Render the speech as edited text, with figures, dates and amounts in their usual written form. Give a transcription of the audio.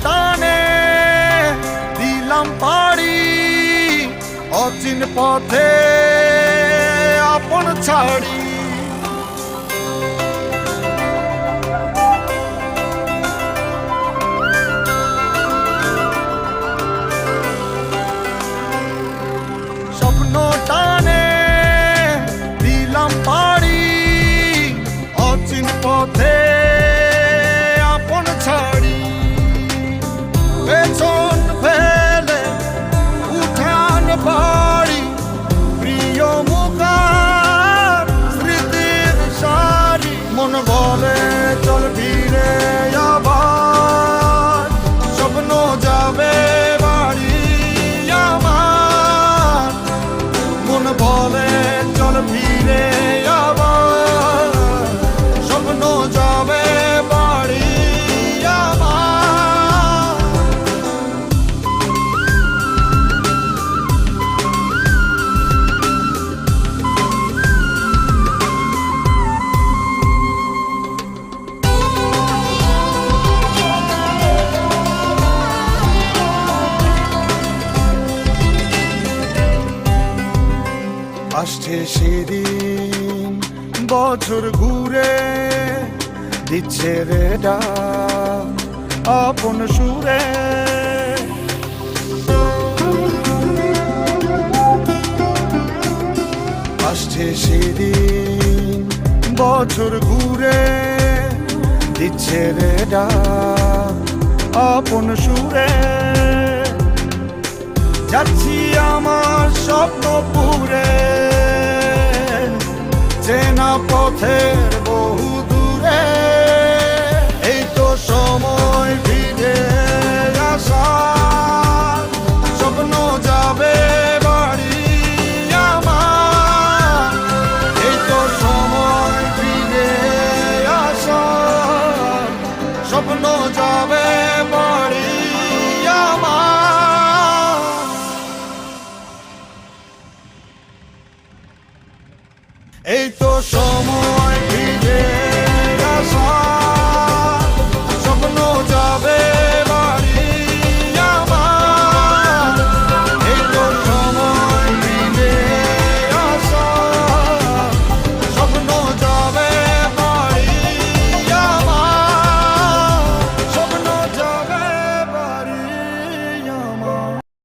টানে দিলাম পাড়ি অচিন পথে আপন ছাড়ি। স্বপ্ন টানে দিলাম পাড়ি অচিন পথে আপন ছাড়ি। পেছন ফেলে উঠান বাড়ি প্রিয় মুখার স্মৃতির সারি। মন বলে চল ফিরে আবার স্বপ্ন যাবে বাড়ি আমার। মন বলে চল ফিরে আবার স্বপ্ন যাবে বাড়ি আমার। আসছে সেদিন বছর ঘুরে দিচ্ছে রে ডাক আপন সুরে। আসছে সেদিন বছর ঘুরে দিচ্ছে রে ডাক আপন সুরে। যাচ্ছি আমার স্বপ্নপুরে চেনা পথের বহু দূরে। এই তো সময় ফিরে আসার স্বপ্ন যাবে বাড়ি আমার। এই তো সময় ফিরে আসার স্বপ্ন যাবে বাড়ি আমার। এই তো সময়